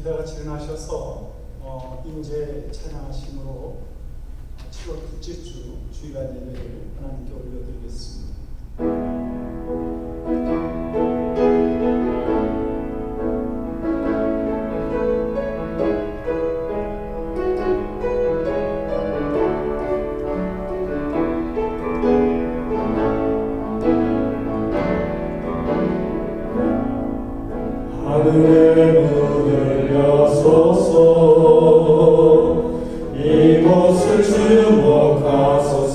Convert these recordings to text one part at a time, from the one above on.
다 같이 일어나셔서 인재 찬양하심으로 7월 둘째 주 주일날 예배를 하나님께 올려드리겠습니다. 하늘의 문을 여소서 이곳을 주목하소서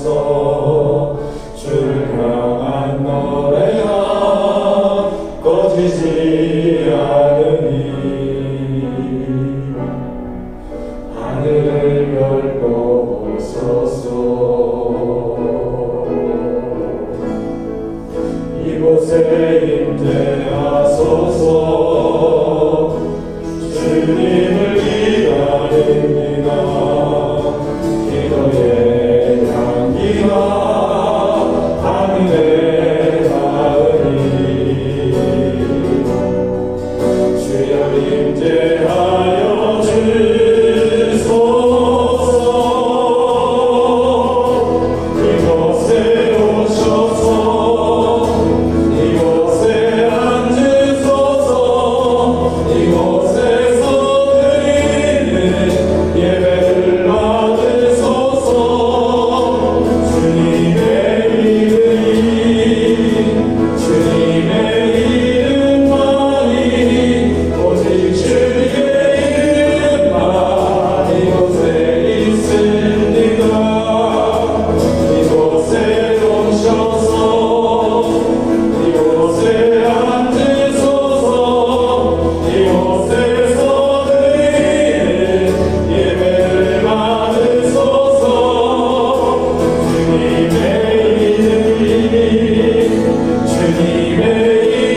주를 향한 노래가 꺼지지 않으니 하늘을 열고 오소서 이곳에 임재하소서 주님을 기다립니다. 기도의 향기가 하늘에 닿으니 주여 임재하여 주소서. 이곳에 오셔서 이곳에 앉으소서. 이곳에서 드리는 예배를 받으소서. 주님의 이름만이 오직 주의 이름만 이곳에 있습니다. 이곳에 오셔서 이곳에 앉으소서. 이곳에서 드리는 예배를 받으소서. 주님의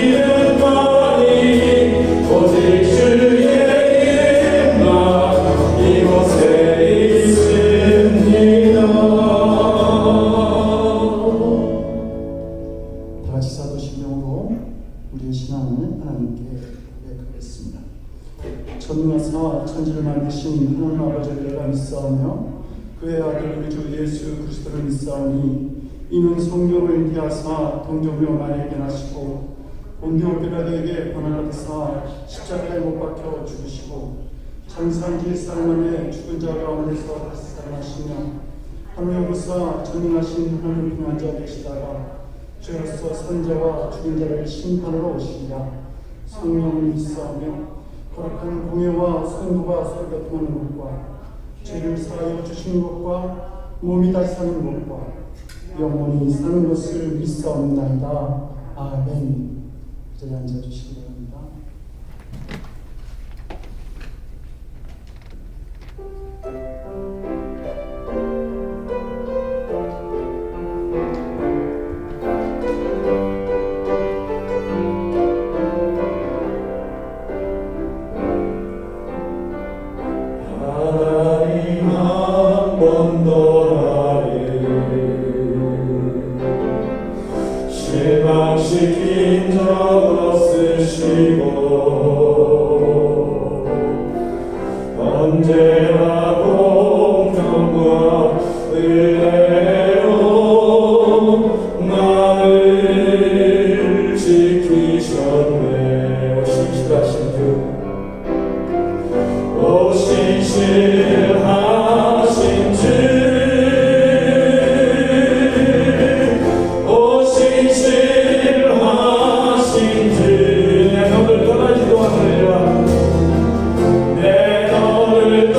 이름만이 오직 주의 이름만 이곳에 있습니다. 다 같이 사도신경으로 우리의 신앙을 하나님께 고백하겠습니다. 전능하사 천지를 만드신 하나님 아버지를 내가 믿사오며 그의 아들 우리 주 예수 그리스도를 믿사오니 이는 성령을 인도하사 동정녀 마리아에게 나시고 본디오 빌라도에게 고난을 받으사 십자가에 못 박혀 죽으시고 장사한지 사흘 만에 죽은 자 가운데서 다시 살아나시며 하늘에 오르사 전능하신 하나님 평안자 되시다가 죄로서 선자와 죽은 자를 심판하러 오시리라. 성령을 믿사오며 거룩한 공예와 성도가 서로 교통하는 것과 죄를 사하여 주시는 것과 몸이 다시 사는 것과 영원히 사는 것을 믿사옵나이다. 아멘. 그 자리에 앉아주시기 바랍니다. 하나님 한 번 더 나를 실망시킨 적 없으시고 언제나 공평과 은혜로 나를 지키셨네. 오신실하신 주 오신실하신 주 오신실하신 주 내 너를 떠나지도 않으리라. 내 너를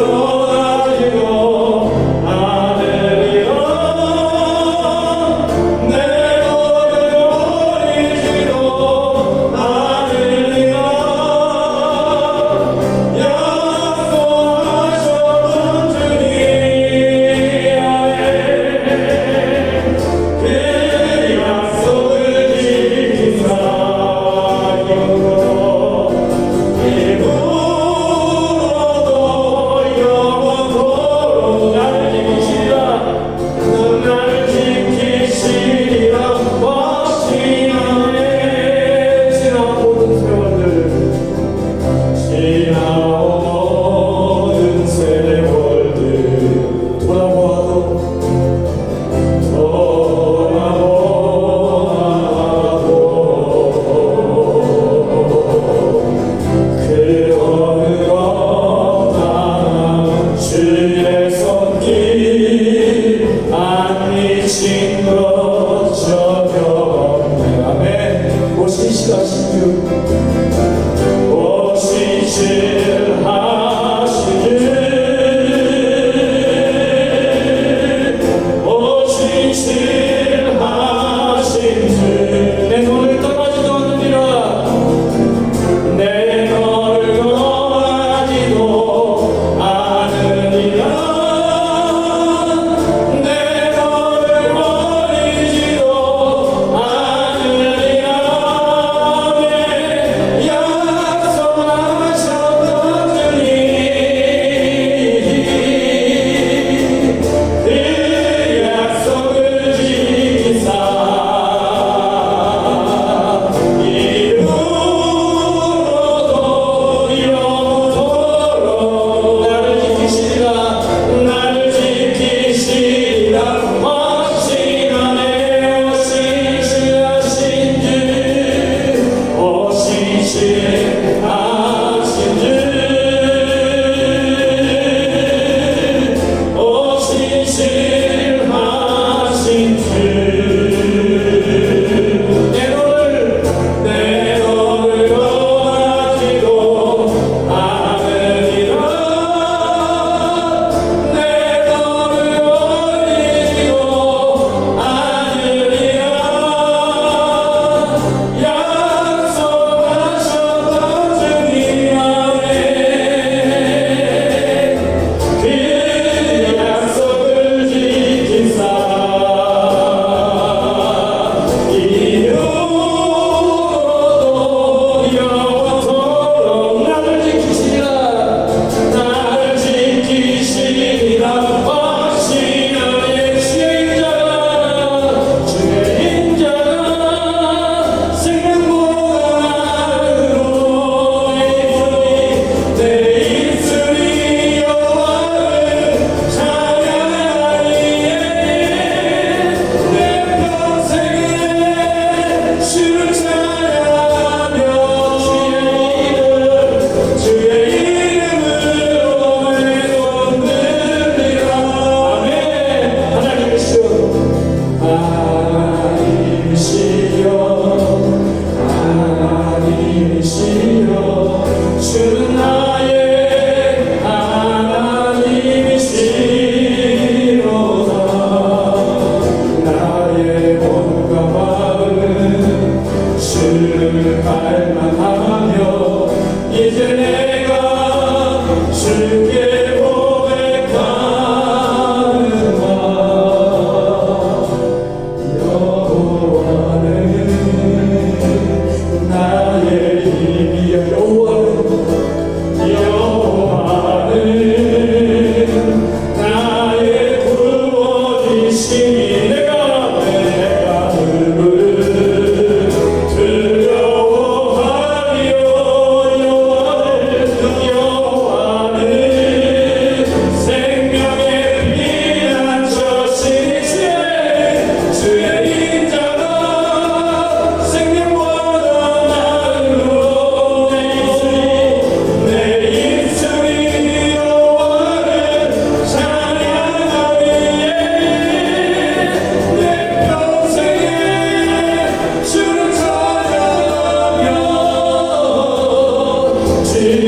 신실하신 주, 오 신실하신 주, 오 신실하신 주, 내 너를 떠나지도 않으리라. 내 너를 떠나지도 않으리라. 내 너를 버리지도 않으리라. 약속하셨던 주님, 그 약속을 지키사 이루어도 영원토록 나를 지키시리라. 나를 지키시리라. 확신하네. 오 신실하신 주, 오 신실하신 주, 오 신실하신 주. 내 너를 떠나지도 않으리라. 내 너를 버리지도 않으리라. 약속하셨던 주님 아멘. 그 약속을 지키사 이루어도 영원토록 나를 지키시리라. 나를 지키시리라. 확신하네. 주의 인자가 생명보다 나으로 내 입술이 여호와를 찬양하리에. 내 평생에 주를 찬양하며 주의 이름으로 내 손 들리라. 아멘. 하나님이시여, 하나님이시여, 하나님이시여, 주는 나의 하나님이시로다. 나의 몸과 마음 주를 갈망하며 이제 내가 주께 고백하는가. 여호와는 나의 힘이여. 여호와는 나의 구원이시니 내가 그를 두려워하리요. 여호와는 생명의 피난처시니 주의 인자가 생명보다 나으로 내 입술이 여호와를 찬양하리에. 내 평생에 주를 찬양하며 주의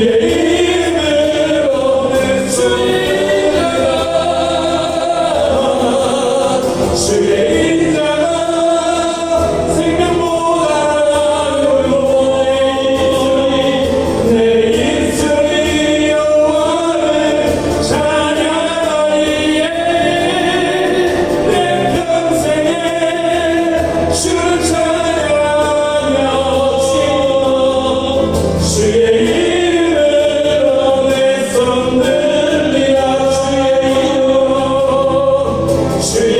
이름으로 내 주의 인자가 생명보다 나으로 내 입술이 여호와를 찬양하리에. 내 평생에 주를 찬양하며 주의 이름으로 내 손 들리라. 주의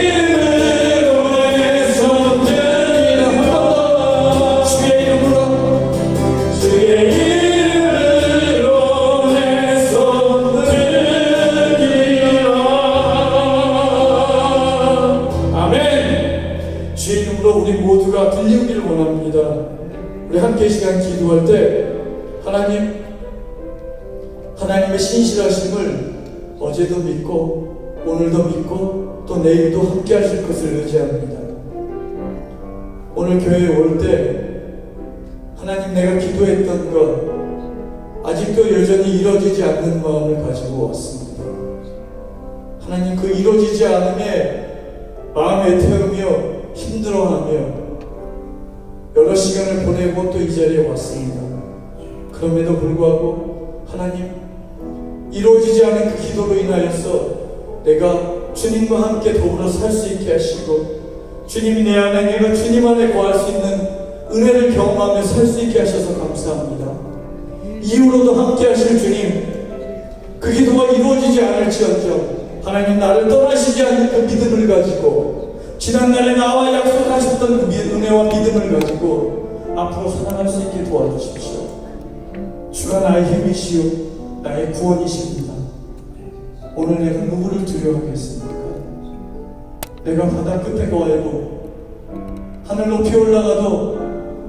이름으로 내 손 들리라. 한 번 더 주의 이름으로, 주의 이름으로 내 손 들리라. 아멘. 주의 이름으로 우리 모두가 들리기를 원합니다. 우리 함께 이 시간 기도할 때 하나님의 신실하심을 어제도 믿고 오늘도 믿고 또 내일도 함께 하실 것을 의지합니다. 오늘 교회에 올 때 하나님, 내가 기도했던 것 아직도 여전히 이루어지지 않는 마음을 가지고 왔습니다. 하나님, 그 이루어지지 않음에 마음에 태우며 힘들어하며 여러 시간을 보내고 또 이 자리에 왔습니다. 그럼에도 불구하고 하나님, 이루어지지 않은 그 기도로 인하여서 내가 주님과 함께 더불어 살 수 있게 하시고 주님이 내 안에, 내가 주님 안에 거할 수 있는 은혜를 경험하며 살 수 있게 하셔서 감사합니다. 이후로도 함께 하실 주님, 그 기도가 이루어지지 않을지언정 하나님, 나를 떠나시지 않는 그 믿음을 가지고 지난날에 나와 약속하셨던 그 은혜와 믿음을 가지고 앞으로 살아갈 수 있게 도와주십시오. 주가 나의 힘이시오 나의 구원이십니다. 오늘 내가 누구를 두려워하겠습니까? 내가 바다 끝에 거하고 하늘 높이 올라가도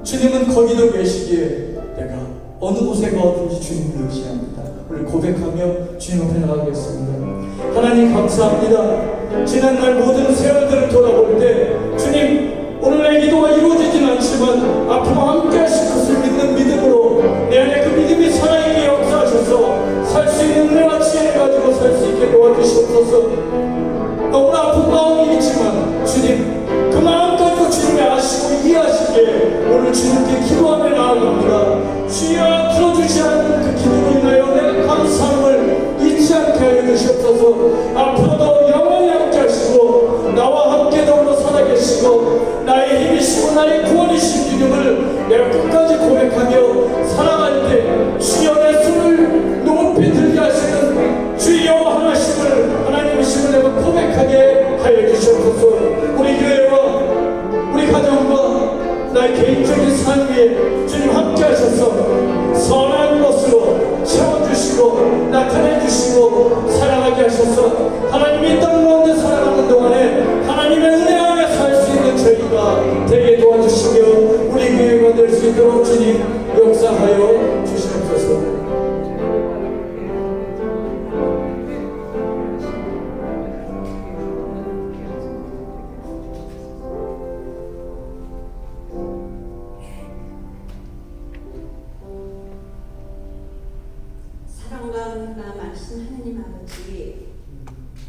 주님은 거기도 계시기에 내가 어느 곳에 가든지 주님을 의지합니다. 우리 고백하며 주님 앞에 나가겠습니다. 하나님, 감사합니다. 지난날 모든 세월들을 돌아볼 때 주님, 오늘 내 기도가 이루어지진 않지만 앞으로 함께 하실 것을 믿는 믿음으로 내 안에 그 믿음이 살아있게 역사하셔서 살 수 있는 은혜와 지혜를 가지고 살 수 있게 도와주시옵소서. 너무나 아픈 마음이 있지만 주님, 그 마음 가지고 주님이 아시고 이해하시기에 오늘 주님께 기도하며 나아갑니다. 주여, 들어주지 않는 그 기도로 인하여 내가 감사함을 잊지 않게 하여 주시옵소서. 앞으로도 영원히 함께 하시고 나와 함께 더불어 살아계시고 나의 힘이시고 나의 구원이신 주님을 내가 끝까지 고백하며 살아갈 때 주여, 내 손을 높이 들게 하시는 주여 하나님을, 하나님이심을 내가 고백하게 하여 주시옵소서. 우리 교회와 우리 가정과 나의 개인적인 삶 위에 주님 함께 하셔서 선한 것으로 채워주시고 나타내주시고 살아가게 하셔서 하나님이 땅 가운데 살아가는 동안에 하나님의 은혜 안에 살 수 있는 저희가 되게 도와주시며 우리 교회가 될 수 있도록 주님 역사하여 주시옵소서. 사랑과 은혜가 많으신 하나님 아버지,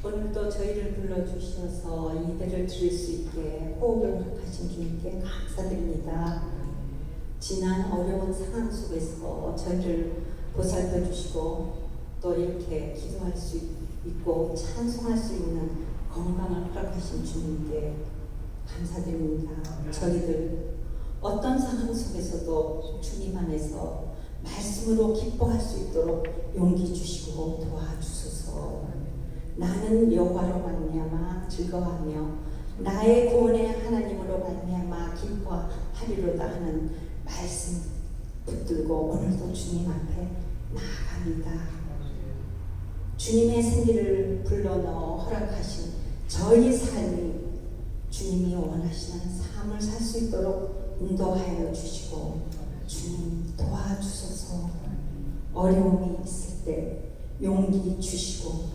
오늘도 저희를 불러주셔서 예배를 드릴 수 있게 호흡을 허락하신 주님께 감사드립니다. 지난 어려운 상황 속에서 저희를 보살펴 주시고 또 이렇게 기도할 수 있고 찬송할 수 있는 건강을 허락하신 주님께 감사드립니다. 저희들 어떤 상황 속에서도 주님 안에서 말씀으로 기뻐할 수 있도록 용기 주시고 도와주소서. 나는 여호와로 말미암아 즐거워하며 나의 구원의 하나님으로 말미암아 기뻐하리로다 하는 말씀 붙들고 오늘도 주님 앞에 나아갑니다. 주님의 생기를 불러넣어 허락하신 저희 삶이 주님이 원하시는 삶을 살 수 있도록 인도하여 주시고 주님 도와주소서. 어려움이 있을 때 용기 주시고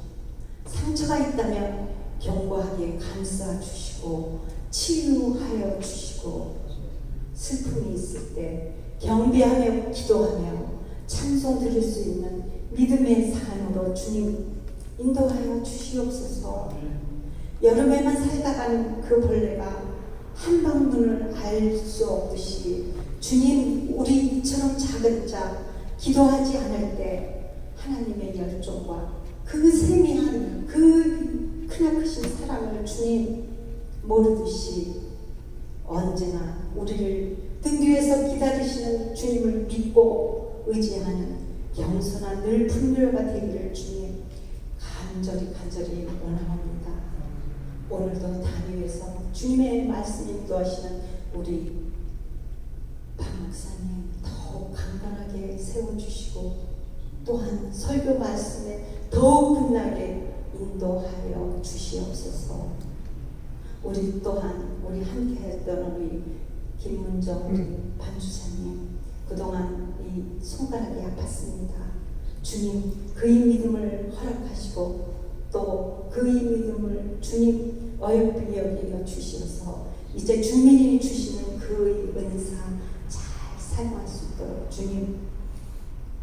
상처가 있다면 견고하게 감싸 주시고 치유하여 주시고 슬픔이 있을 때 경배하며 기도하며 찬송 드릴 수 있는 믿음의 삶으로 주님 인도하여 주시옵소서. 여름에만 살다간 그 벌레가 한방눈을 알 수 없듯이 주님, 우리 이처럼 작은 자 기도하지 않을 때 하나님의 열정과 그 세미한 그 크나크신 사랑을 주님 모르듯이 언제나 우리를 등 뒤에서 기다리시는 주님을 믿고 의지하는 겸손한 늘 분별가 되기를 주님 간절히 원합니다. 오늘도 단위에서 주님의 말씀 인도하시는 우리 박 목사님 더욱 강건하게 세워주시고 또한 설교 말씀에 더욱 빛나게 인도하여 주시옵소서. 우리 또한 우리 함께했던 우리 김문정 반주사님 그동안 이 손가락이 아팠습니다. 주님 그의 믿음을 허락하시고 또 그의 믿음을 주님 어여삐 여겨 주시어서 이제 주님이 주시는 그의 은사 잘 사용할 수 있도록 주님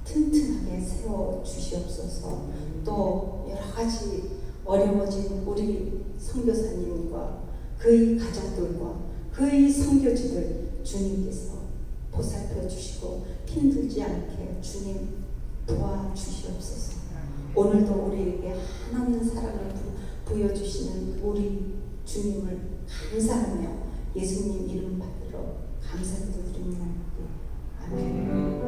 튼튼하게 세워 주시옵소서. 또 여러 가지 어려워진 우리 선교사님과 그의 가족들과 그의 선교지들 주님께서 보살펴 주시고 힘들지 않게 주님 도와주시옵소서. 오늘도 우리에게 하나님 사랑을 부여주시는 우리 주님을 감사하며 예수님 이름 받들어 감사드립니다. 아멘.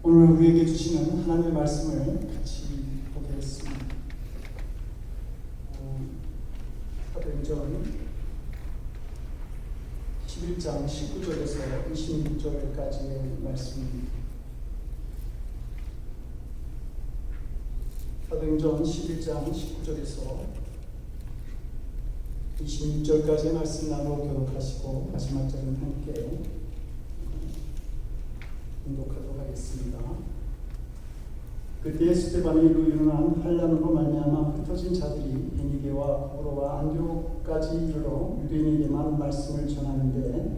오늘 우리에게 주시는 하나님의 말씀을 같이 보겠습니다. 사도행전 11장 19절에서 26절까지의 말씀입니다. 사도행전 11장 19절에서 26절까지의 말씀 나누어 교독하시고 마지막 절은 함께 공독하도록 하겠습니다. 그때 스데반으로 일어난 환란으로 말미암아 흩어진 자들이 베니게와 고로와 안디옥까지 이르러 유대인에게만 말씀을 전하는데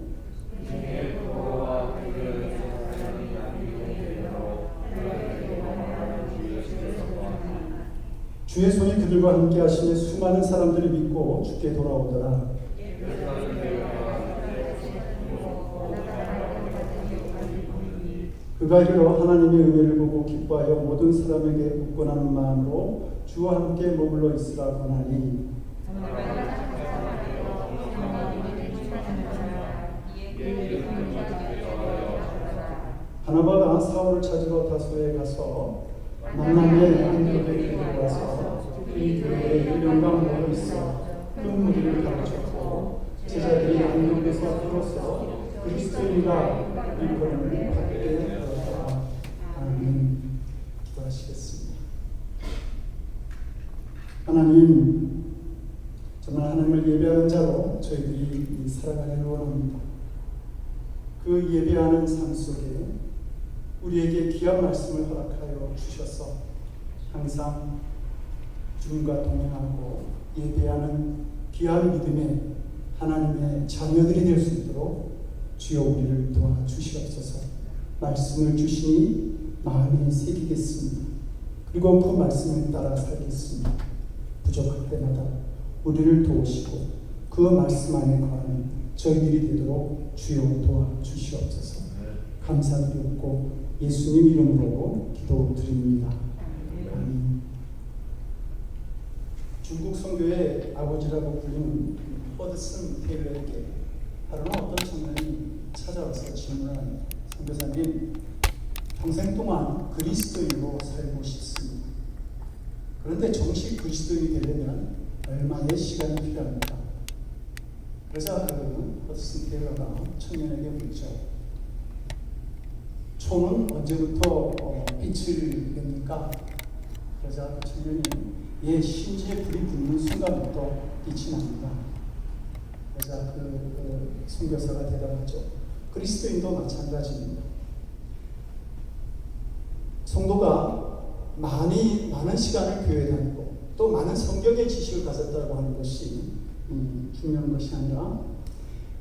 주의 손이 그들과 함께 하시니 수많은 사람들이 믿고 주께 돌아오더라. 그가 이르러 하나님의 은혜를 보고 기뻐하여 모든 사람에게 굳건한 마음으로 주와 함께 머물러 있으라 권하니 바나바가 사울을 찾으러 다소에 가서 만남에 안디옥에 들어와서 이 교회에 1년간 모여 있어 큰 무리를 가르쳤고 제자들이 안디옥에서 들어서 그리스도인이라 일컬음을 받게 되었다. 아멘. 기도하시겠습니다. 하나님, 정말 하나님을 예배하는 자로 저희들이 살아가기를 원합니다. 그 예배하는 삶 속에 우리에게 귀한 말씀을 허락하여 주셔서 항상 주님과 동행하고 예배하는 귀한 믿음의 하나님의 자녀들이 될 수 있도록 주여 우리를 도와주시옵소서. 말씀을 주시니 마음에 새기겠습니다. 그리고 그 말씀에 따라 살겠습니다. 부족할 때마다 우리를 도우시고 그 말씀 안에 거하는 저희들이 되도록 주여 도와주시옵소서. 감사드리옵고 예수님 이름으로 기도드립니다. 아멘. 중국 선교의 아버지라고 불리는 허드슨 테일러에게 하루는 어떤 청년이 찾아와서 질문합니다. 선교사님, 평생 동안 그리스도인으로 살고 싶습니다. 그런데 정식 그리스도인이 되려면 얼마의 시간이 필요합니까? 그래서 그는 허드슨 테일러가 청년에게 묻죠. 초는 언제부터 빛을 냅니까? 그러자 그 청년이 심지에 불이 붙는 순간부터 빛이 납니다. 그러자 그 선교사가 대답하죠. 그리스도인도 마찬가지입니다. 성도가 많은 시간을 교회에 다니고 또 많은 성경의 지식을 가졌다고 하는 것이 중요한 것이 아니라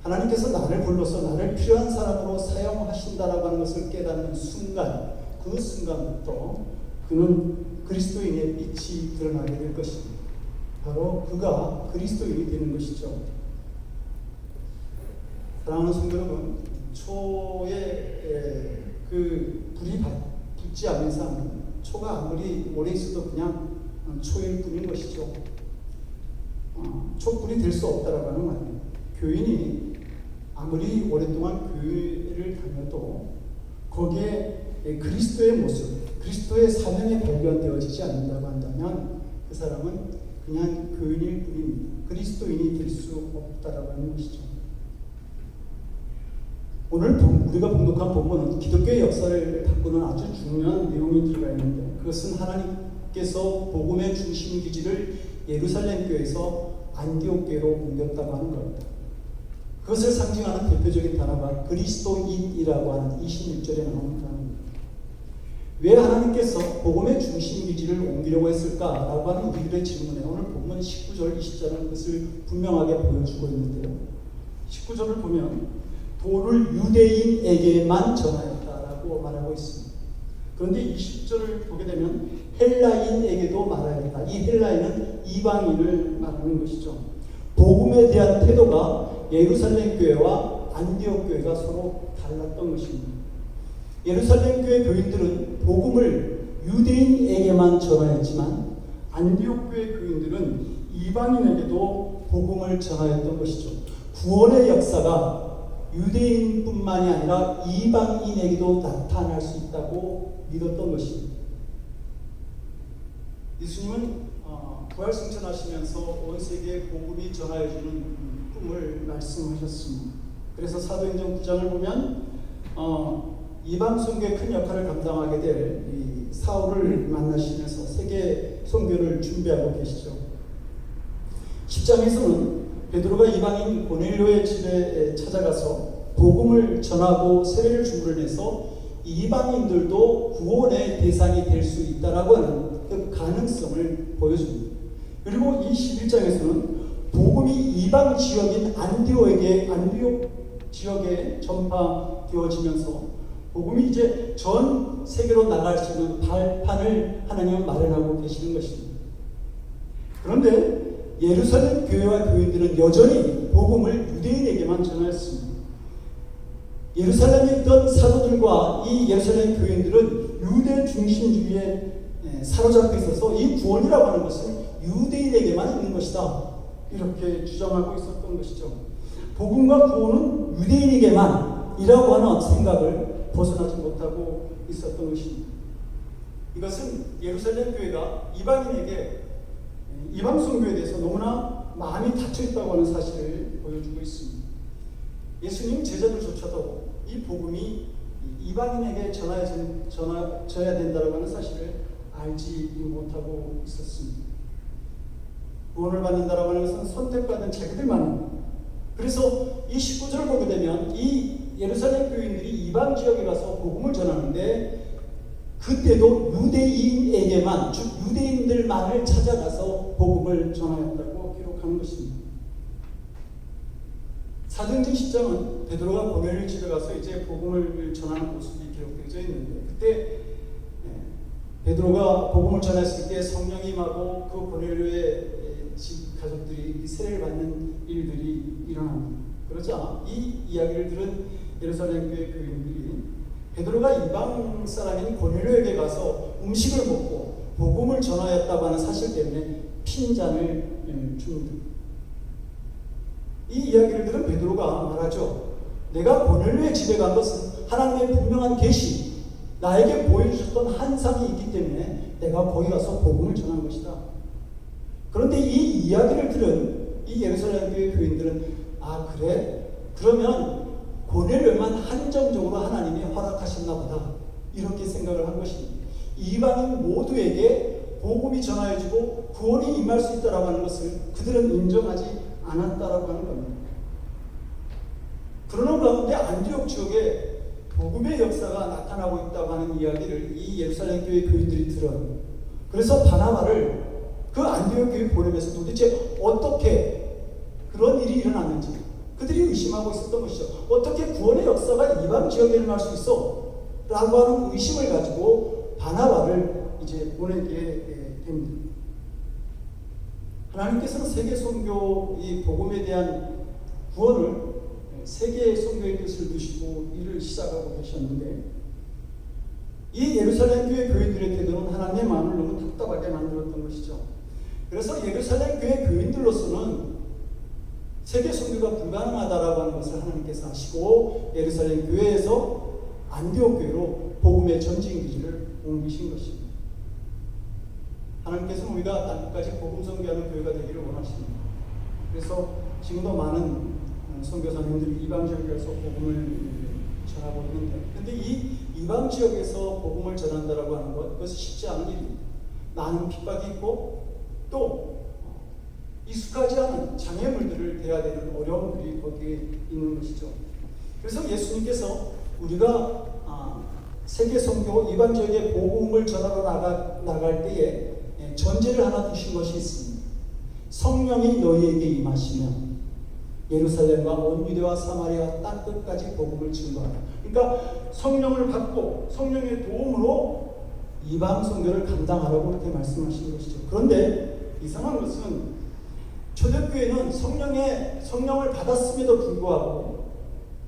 하나님께서 나를 불러서 나를 필요한 사람으로 사용하신다라고 하는 것을 깨닫는 순간, 그 순간부터 그는 그리스도인의 빛이 드러나게 될 것입니다. 바로 그가 그리스도인이 되는 것이죠. 사랑하는 성도 여러분, 초에 그 불이 붙지 않는 이상 초가 아무리 오래 있어도 그냥 초일 뿐인 것이죠. 촛불이 될 수 없다라고 하는 말입니다. 교인이 아무리 오랫동안 교회를 다녀도 거기에 그리스도의 모습, 그리스도의 사명이 발견되어지지 않는다고 한다면 그 사람은 그냥 교인일 뿐입니다. 그리스도인이 될 수 없다라고 하는 것이죠. 오늘 우리가 봉독한 본문은 기독교의 역사를 바꾸는 아주 중요한 내용이 들어가 있는데 그것은 하나님께서 복음의 중심 기지를 예루살렘 교회에서 안디옥 교회로 옮겼다고 하는 겁니다. 그 그것을 상징하는 대표적인 단어가 그리스도인이라고 하는 26절에 나오는 단어입니다. 왜 하나님께서 복음의 중심 기지를 옮기려고 했을까라고 하는 우리들의 질문에 오늘 본문 19절, 20절은 그것을 분명하게 보여주고 있는데요. 19절을 보면 도를 유대인에게만 전하였다라고 말하고 있습니다. 그런데 20절을 보게 되면 헬라인에게도 말하였다. 이 헬라인은 이방인을 말하는 것이죠. 복음에 대한 태도가 예루살렘 교회와 안디옥 교회가 서로 달랐던 것입니다. 예루살렘 교회 교인들은 복음을 유대인에게만 전하였지만 안디옥 교회 교인들은 이방인에게도 복음을 전하였던 것이죠. 구원의 역사가 유대인뿐만이 아니라 이방인에게도 나타날 수 있다고 믿었던 것입니다. 예수님은 부활승천하시면서 온 세계에 복음이 전하여지는 꿈을 말씀하셨습니다. 그래서 사도행전 9장을 보면 이방 선교에 큰 역할을 감당하게 될 이 사울을 만나시면서 세계 선교를 준비하고 계시죠. 10장에서는 베드로가 이방인 고넬료의 집에 찾아가서 복음을 전하고 세례를 주문해서 이방인들도 구원의 대상이 될 수 있다라고 하는 그 가능성을 보여줍니다. 그리고 이 11장에서는 복음이 이방 지역인 안디옥 지역에 전파되어지면서 복음이 이제 전 세계로 나갈 수 있는 발판을 하나님은 마련하고 계시는 것입니다. 그런데 예루살렘 교회와 교인들은 여전히 복음을 유대인에게만 전하였습니다. 예루살렘에 있던 사도들과 이 예루살렘 교인들은 유대 중심주의에 사로잡혀 있어서 이 구원이라고 하는 것은 유대인에게만 있는 것이다. 이렇게 주장하고 있었던 것이죠. 복음과 구원은 유대인에게만이라고 하는 생각을 벗어나지 못하고 있었던 것입니다. 이것은 예루살렘 교회가 이방인에게 이방 선교에 대해서 너무나 마음이 닫혀 있다고 하는 사실을 보여주고 있습니다. 예수님 제자들조차도 이 복음이 이방인에게 전해져야 된다고 하는 사실을 알지 못하고 있었습니다. 구원을 받는다고 하는 것은 선택받은 자기들만. 그래서 이 19절을 보게 되면 이 예루살렘 교인들이 이방 지역에 가서 복음을 전하는데 그때도 유대인에게만, 즉 유대인들만을 찾아가서 복음을 전하였다고 기록하는 것입니다. 사도행전 10장은 베드로가 고넬료 집에 가서 이제 복음을 전하는 모습이 기록되어 있는데 그때 베드로가 복음을 전했을 때 성령이 임하고 그 고넬료의 집 가족들이 세례를 받는 일들이 일어납니다. 그러자 이 이야기를 들은 예루살렘 교회 교인들이 베드로가 이방 사람인 고넬료에게 가서 음식을 먹고 복음을 전하였다고 하는 사실 때문에 핀잔을 줍니다. 이 이야기를 들은 베드로가 말하죠. 내가 고넬료의 집에 간 것은 하나님의 분명한 계시, 나에게 보여주셨던 한상이 있기 때문에 내가 거기 가서 복음을 전한 것이다. 그런데 이 이야기를 들은 이 예루살렘 교회 교인들은 그래? 그러면 고넬료만 한정적으로 하나님이 허락하셨나 보다. 이렇게 생각을 한 것입니다. 이방인 모두에게 복음이 전하여지고 구원이 임할 수 있다라고 하는 것을 그들은 인정하지 않았다라고 하는 겁니다. 그러는 가운데 안디옥 지역에 복음의 역사가 나타나고 있다고 하는 이야기를 이 예루살렘 교회 교인들이 들어요. 그래서 바나바를 그 안디옥 교회 보내면서 도대체 어떻게 그런 일이 일어났는지 그들이 의심하고 있었던 것이죠. 어떻게 구원의 역사가 이방 지역에 일어날 수 있어? 라고 하는 의심을 가지고 바나바를 이제 보내게 됩니다. 하나님께서는 세계 선교 이 복음에 대한 구원을 세계 선교의 뜻을 두시고 일을 시작하고 계셨는데 이 예루살렘 교회 교인들의 태도는 하나님의 마음을 너무 답답하게 만들었던 것이죠. 그래서 예루살렘 교회 교인들로서는 세계 선교가 불가능하다라고 하는 것을 하나님께서 아시고 예루살렘 교회에서 안디옥 교회로 복음의 전진 기지를 옮기신 것입니다. 하나님께서는 우리가 땅끝까지 복음 선교하는 교회가 되기를 원하십니다. 그래서 지금도 많은 선교사님들이 이방 지역에서 복음을 전하고 있는데, 그런데 이 이방 지역에서 복음을 전한다라고 하는 것, 그것이 쉽지 않은 일입니다. 많은 핍박이 있고 또 익숙하지 않은 장애물들을 대해야 되는 어려움들이 거기에 있는 것이죠. 그래서 예수님께서 우리가 세계 선교 이방 지역에 복음을 전하러 나갈 때에 전제를 하나 두신 것이 있습니다. 성령이 너희에게 임하시면 예루살렘과 온 유대와 사마리아 땅 끝까지 복음을 증거하라. 그러니까 성령을 받고 성령의 도움으로 이방 선교를 감당하라고 이렇게 말씀하신 것이죠. 그런데 이상한 것은 초대교회는 성령을 받았음에도 불구하고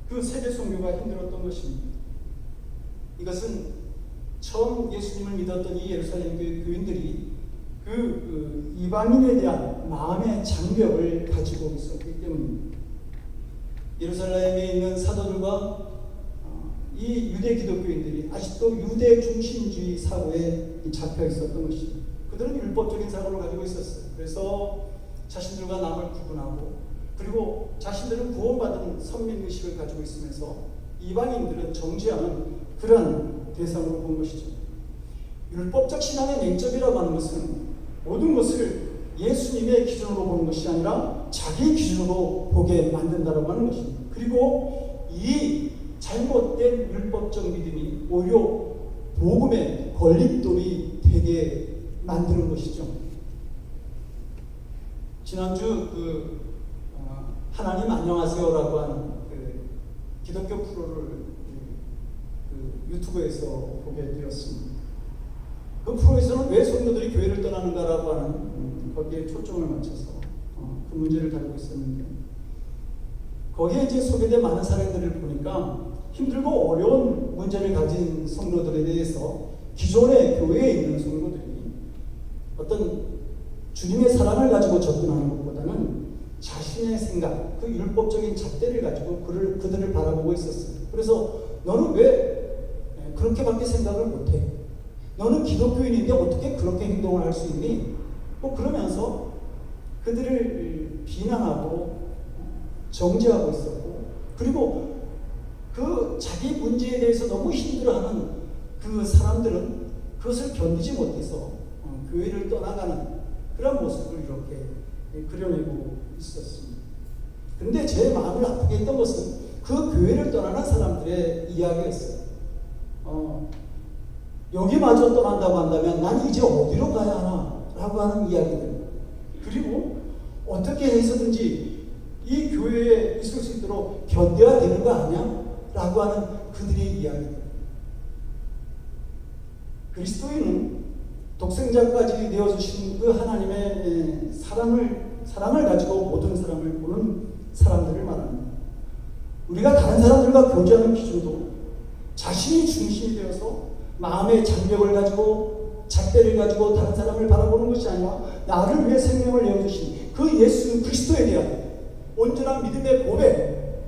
그 세계 선교가 힘들었던 것입니다. 이것은 처음 예수님을 믿었던 이 예루살렘 교회 교인들이 그 이방인에 대한 마음의 장벽을 가지고 있었기 때문입니다. 예루살렘에 있는 사도들과 이 유대 기독교인들이 아직도 유대 중심주의 사고에 잡혀 있었던 것입니다. 그들은 율법적인 사고를 가지고 있었어요. 그래서 자신들과 남을 구분하고 그리고 자신들은 구원받은 선민의식을 가지고 있으면서 이방인들은 정죄하는 그런 대상으로 본 것이죠. 율법적 신앙의 맹점이라고 하는 것은 모든 것을 예수님의 기준으로 보는 것이 아니라 자기 기준으로 보게 만든다고 하는 것입니다. 그리고 이 잘못된 율법적 믿음이 오히려 복음의 걸림돌이 되게 만드는 것이죠. 지난주 하나님 안녕하세요라고 하는 기독교 프로를 유튜브에서 보게 되었습니다. 그 프로에서는 왜 성도들이 교회를 떠나는가라고 하는 거기에 초점을 맞춰서 그 문제를 다루고 있었는데 거기에 이제 소개된 많은 사례들을 보니까 힘들고 어려운 문제를 가진 성도들에 대해서 기존의 교회에 있는 성도들이 어떤 주님의 사랑을 가지고 접근하는 것보다는 자신의 생각, 그 율법적인 잣대를 가지고 그들을 바라보고 있었어요. 그래서 너는 왜 그렇게밖에 생각을 못해? 너는 기독교인인데 어떻게 그렇게 행동을 할 수 있니? 뭐 그러면서 그들을 비난하고 정죄하고 있었고 그리고 그 자기 문제에 대해서 너무 힘들어하는 그 사람들은 그것을 견디지 못해서 교회를 떠나가는 그런 모습을 이렇게 그려내고 있었습니다. 근데 제 마음을 아프게 했던 것은 그 교회를 떠나는 사람들의 이야기였어요. 여기마저 떠난다고 한다면 난 이제 어디로 가야 하나? 라고 하는 이야기들. 그리고 어떻게 해서든지 이 교회에 있을 수 있도록 견뎌야 되는 거 아니야? 라고 하는 그들의 이야기들. 그리스도인은 독생자까지 되어주신 그 하나님의 사랑을 가지고 모든 사람을 보는 사람들을 말합니다. 우리가 다른 사람들과 교제하는 기준도 자신이 중심이 되어서 마음의 장벽을 가지고 잣대를 가지고 다른 사람을 바라보는 것이 아니라 나를 위해 생명을 내어주신 그 예수 그리스도에 대한 온전한 믿음의 고백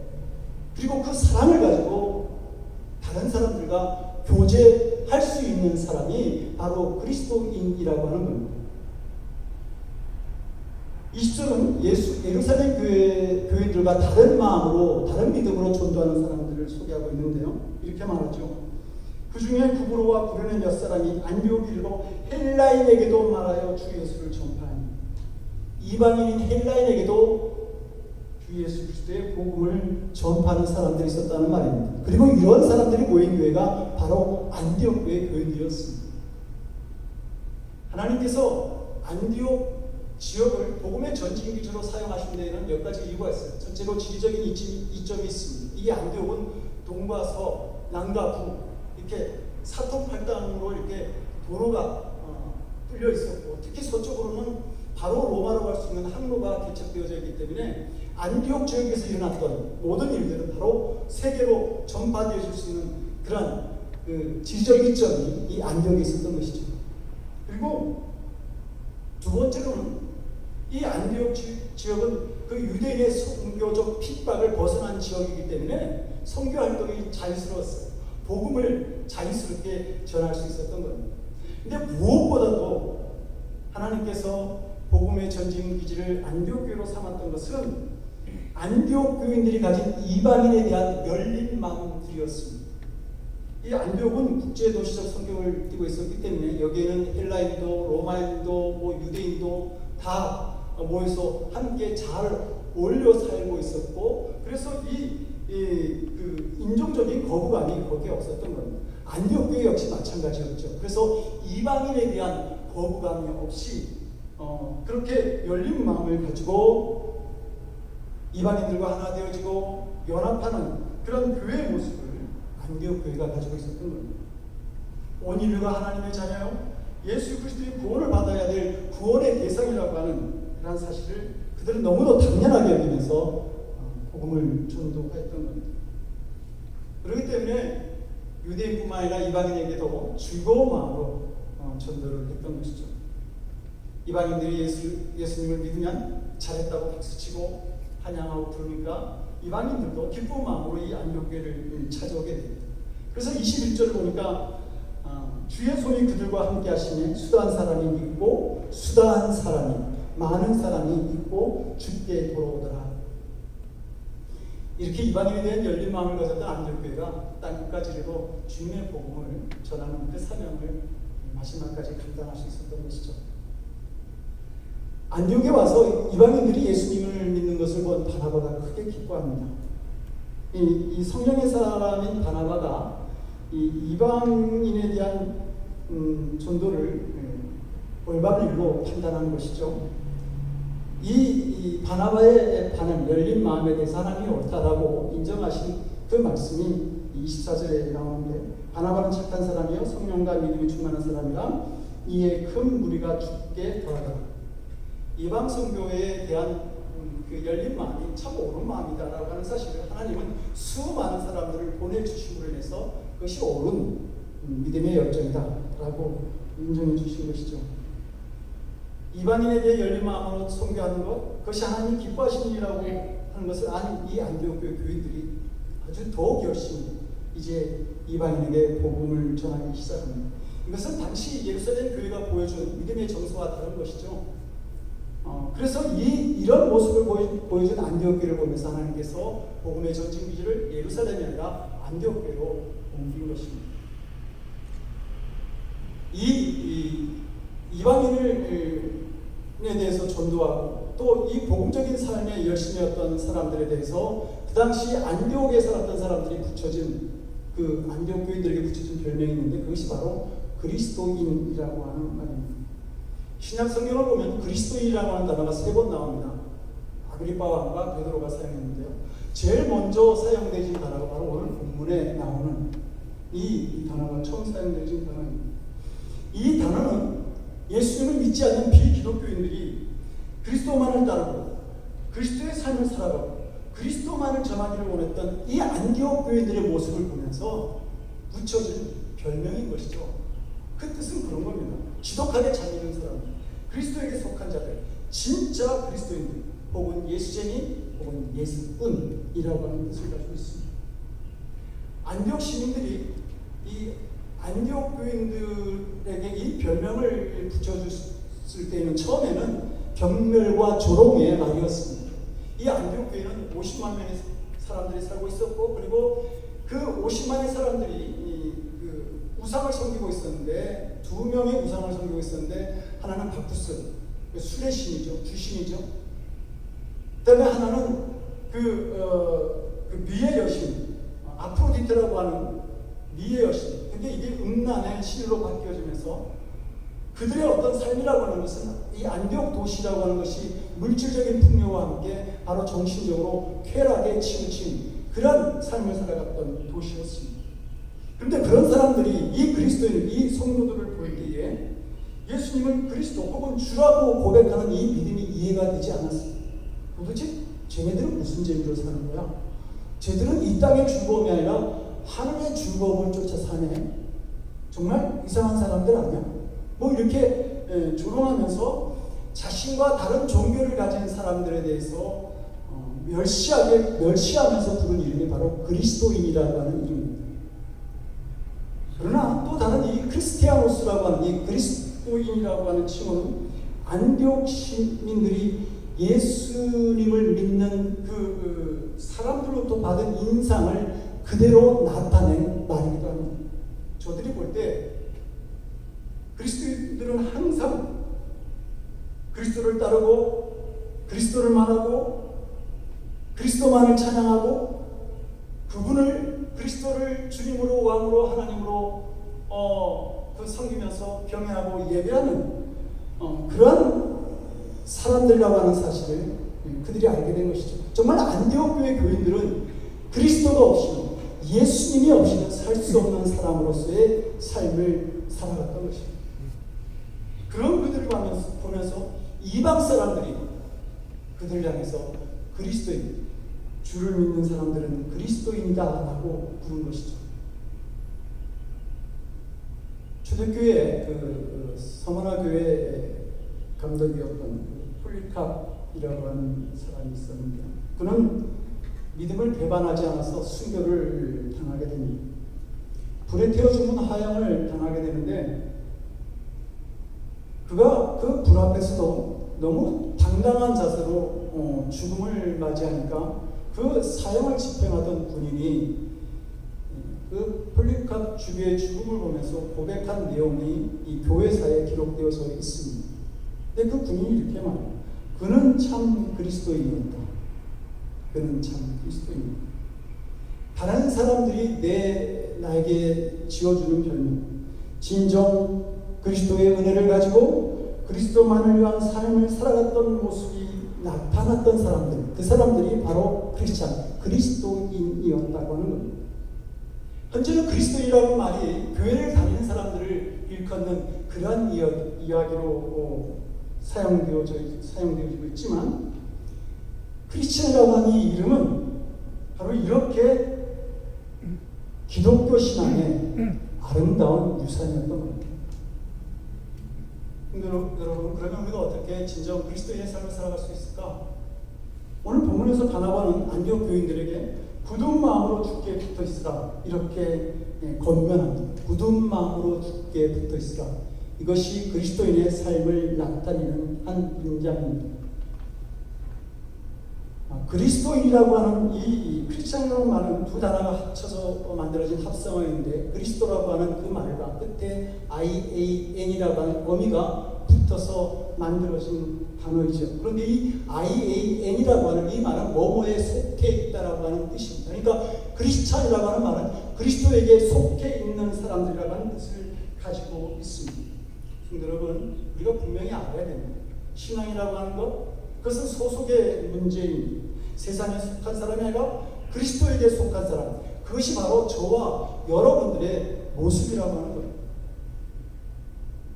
그리고 그 사랑을 가지고 다른 사람들과 교제할 수 있는 사람이 바로 그리스도인이라고 하는 겁니다. 20절은 예루살렘 교인들과 다른 마음으로 다른 믿음으로 전도하는 사람들을 소개하고 있는데요. 이렇게 말하죠. 그 중에 구브로와 구련의 몇 사람이 안디옥으로 헬라인에게도 말하여 주 예수를 전파하니 이방인인 헬라인에게도 주 예수 그리스도의 복음을 전파하는 사람들이 있었다는 말입니다. 그리고 이런 사람들이 모인 교회가 바로 안디옥 교회 교인들이었습니다. 하나님께서 안디옥 지역을 복음의 전진 기지로 사용하신 데에는 몇 가지 이유가 있어요. 첫째로 지리적인 이점이 있습니다. 이 안디옥은 동과 서, 남과 북 이렇게 사통팔당으로 이렇게 도로가 뚫려 있었고 특히 서쪽으로는 바로 로마로 갈 수 있는 항로가 개척되어져 있기 때문에 안디옥 지역에서 일어났던 모든 일들은 바로 세계로 전파되어질 수 있는 그런 지리적 이점이 이 안디옥에 있었던 것이죠. 그리고 두 번째로는 이 안디옥 지역은 그 유대인의 선교적 핍박을 벗어난 지역이기 때문에 선교 활동이 자유스러웠어요. 복음을 자유스럽게 전할 수 있었던 겁니다. 근데 무엇보다도 하나님께서 복음의 전진 기지를 안디옥 교회로 삼았던 것은 안디옥 교인들이 가진 이방인에 대한 열린 마음들이었습니다. 이 안디옥은 국제 도시적 성격을 띠고 있었기 때문에 여기에는 헬라인도, 로마인도, 유대인도 다 모여서 함께 잘 어울려 살고 있었고, 그래서 그 인종적인 거부감이 거기에 없었던 겁니다. 안디옥 교회 역시 마찬가지였죠. 그래서 이방인에 대한 거부감이 없이 그렇게 열린 마음을 가지고 이방인들과 하나 되어지고 연합하는 그런 교회의 모습을 안디옥 교회가 가지고 있었던 겁니다. 온 인류가 하나님의 자녀요, 예수 그리스도의 구원을 받아야 될 구원의 대상이라고 하는 그런 사실을 그들은 너무도 당연하게 여기면서 복음을 전도했던 겁니다. 그렇기 때문에 유대인뿐만 아니라 이방인에게도 즐거운 마음으로 전도를 했던 것이죠. 이방인들이 예수님을 믿으면 잘했다고 박수치고 환영하고 부르니까 이방인들도 기쁜 마음으로 이 안디옥교회를 찾아오게 됩니다. 그래서 21절을 보니까 주의 손이 그들과 함께 하시니 수다한 사람이 있고 수다한 사람이 많은 사람이 있고 주께 돌아오더라. 이렇게 이방인에 대한 열린 마음을 가졌던 안디옥교회가 땅끝까지라도 주님의 복음을 전하는 그 사명을 마지막까지 감당할 수 있었던 것이죠. 안디옥에 와서 이방인들이 예수님을 믿는 것을 본 바나바가 크게 기뻐합니다. 이 성령의 사람인 바나바가 이 이방인에 대한 전도를 올바른 일로 판단하는 것이죠. 이 바나바의 반응, 열린 마음에 대해서 하나님이 옳다라고 인정하신 그 말씀이 24절에 나오는데, 바나바는 착한 사람이요 성령과 믿음이 충만한 사람이라 이에 큰 무리가 죽게 더하더라. 이방 선교에 대한 그 열린 마음이 참 옳은 마음이다라고 하는 사실을 하나님은 수많은 사람들을 보내주심으로 인해서 그것이 옳은 믿음의 열정이다라고 인정해 주신 것이죠. 이방인에 대해 열린 마음으로 선교하는 것, 그것이 하나님 기뻐하시는 일이라고 하는 것을 아닌 이 안디옥 교회 교인들이 아주 더욱 열심히 이제 이방인에게 복음을 전하기 시작합니다. 이것은 당시 예루살렘 교회가 보여준 믿음의 정서와 다른 것이죠. 그래서 이런 모습을 보여준 안디옥 교회를 보면서 하나님께서 복음의 전진 기지를 예루살렘이 아니라 안디옥 교회로 옮긴 것입니다. 이방인에 대해서 전도하고 또 이 복음적인 삶에 열심이었던 사람들에 대해서 그 당시 안디옥에 살았던 사람들이 붙여진 그 안디옥 교인들에게 붙여진 별명이 있는데, 그것이 바로 그리스도인이라고 하는 말입니다. 신약 성경을 보면 그리스도인이라고 하는 단어가 3번 나옵니다. 아그리파 왕과 베드로가 사용했는데요, 제일 먼저 사용되진 단어가 바로 오늘 본문에 나오는 이 단어가 처음 사용되진 단어입니다. 이 단어는 예수님을 믿지 않는 비기독교인들이 그리스도만을 따르고 그리스도의 삶을 살아가고 그리스도만을 전하기를 원했던 이 안디옥 교인들의 모습을 보면서 붙여진 별명인 것이죠. 그 뜻은 그런 겁니다. 지독하게 잘 믿는 사람, 그리스도에게 속한 자들, 진짜 그리스도인들, 혹은 예수쟁이, 혹은 예수꾼이라고 하는 뜻을 가지고 있습니다. 안디옥 시민들이 이 안디옥 교인들에게 이 별명을 붙여줬을 때에는 처음에는 경멸과 조롱의 말이었습니다. 이 안디옥 교회는 50만 명의 사람들이 살고 있었고, 그리고 그 50만의 사람들이 그 우상을 섬기고 있었는데, 2명의 우상을 섬기고 있었는데, 하나는 바쿠스, 술의 신이죠, 주신이죠. 그다음에 하나는 그 미의 여신, 아프로디테라고 하는 미의 여신. 근데 이게 음란의 신으로 바뀌어지면서 그들의 어떤 삶이라고 하는 것은 이 안디옥 도시라고 하는 것이 물질적인 풍요와 함께 바로 정신적으로 쾌락에 치우친 그런 삶을 살아갔던 도시였습니다. 그런데 그런 사람들이 이 그리스도인, 이 성도들을 볼 때에 예수님을 그리스도 혹은 주라고 고백하는 이 믿음이 이해가 되지 않았습니다. 도대체 쟤네들은 무슨 재미로 사는 거야? 쟤들은 이 땅의 즐거움이 아니라 하늘의 즐거움을 쫓아 사네. 정말 이상한 사람들 아니야? 뭐 이렇게 조롱하면서 자신과 다른 종교를 가진 사람들에 대해서 멸시하면서 부른 이름이 바로 그리스도인이라고 하는 이름입니다. 그러나 또 다른 이 크리스티아노스라고 하는 이 그리스도인이라고 하는 칭호는 안디옥 시민들이 예수님을 믿는 그 사람들로부터 받은 인상을 그대로 나타낸 말이기도 합니다. 저들이 볼 때 그리스도인들은 항상 그리스도를 따르고 그리스도를 말하고 그리스도만을 찬양하고 그리스도를 주님으로 왕으로 하나님으로 섬기면서 경외하고 예배하는 그러한 사람들이라고 하는 사실을 그들이 알게 된 것이죠. 정말 안디옥 교회 교인들은 그리스도가 없이는 예수님이 없이는 살 수 없는 사람으로서의 삶을 살아갔던 것입니다. 그런 그들을 보면서 이방 사람들이 그들을 향해서 그리스도인, 주를 믿는 사람들은 그리스도인이다 라고 부른 것이죠. 초대교회 서머나 교회 감독이었던 폴리캅이라고 하는 사람이 있었는데 그는 믿음을 배반하지 않아서 순교를 당하게 됩니다. 불에 태워 죽는 화형을 당하게 되는데 그가 그 불 앞에서도 너무 당당한 자세로 죽음을 맞이하니까 그 사형을 집행하던 군인이 그 폴리캅 주교의 죽음을 보면서 고백한 내용이 이 교회사에 기록되어져 있습니다. 근데 그 군인이 이렇게 말해요. 그는 참 그리스도인이었다. 그는 참 그리스도인이었다. 다른 사람들이 나에게 지어주는 별명, 진정 그리스도의 은혜를 가지고 그리스도만을 위한 삶을 살아갔던 모습이 나타났던 사람들, 그 사람들이 바로 그리스도인이었다고 하는 겁니다. 현재는 그리스도인이라는 말이 교회를 다니는 사람들을 일컫는 그러한 이야기로 사용되어지고 있지만 크리스천이라고 하는 이 이름은 바로 이렇게 기독교 신앙의 아름다운 유산이었던 겁니다. 여러분, 그러면 우리가 어떻게 진정 그리스도인의 삶을 살아갈 수 있을까? 오늘 본문에서 바나바는 안디옥 교인들에게 굳은 마음으로 주께 붙어 있으라 이렇게 권면합니다. 굳은 마음으로 주께 붙어 있으라. 이것이 그리스도인의 삶을 나타내는 한 문장입니다. 그리스도인이라고 하는 이 크리스천이라는 말은 두 단어가 합쳐서 만들어진 합성어인데 그리스도라고 하는 그 말과 끝에 IAN이라고 하는 어미가 붙어서 만들어진 단어이죠. 그런데 이 IAN이라고 하는 이 말은 뭐뭐에 속해 있다라고 하는 뜻입니다. 그러니까 크리스천이라고 하는 말은 그리스도에게 속해 있는 사람들이라고 하는 뜻을 가지고 있습니다. 여러분, 우리가 분명히 알아야 됩니다. 신앙이라고 하는 것, 그것은 소속의 문제입니다. 세상에 속한 사람이 아니라 그리스도에게 속한 사람, 그것이 바로 저와 여러분들의 모습이라고 하는 거예요.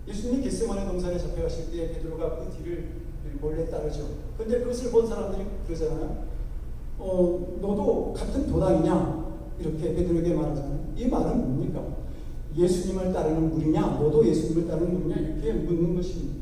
예수님이 겟세마네 동산에 잡혀가실 때 베드로가 그 뒤를 몰래 따르죠. 그런데 그것을 본 사람들이 그러잖아요. 너도 같은 도당이냐? 이렇게 베드로에게 말하잖아요. 이 말은 뭡니까? 예수님을 따르는 무리냐? 너도 예수님을 따르는 무리냐? 이렇게 묻는 것입니다.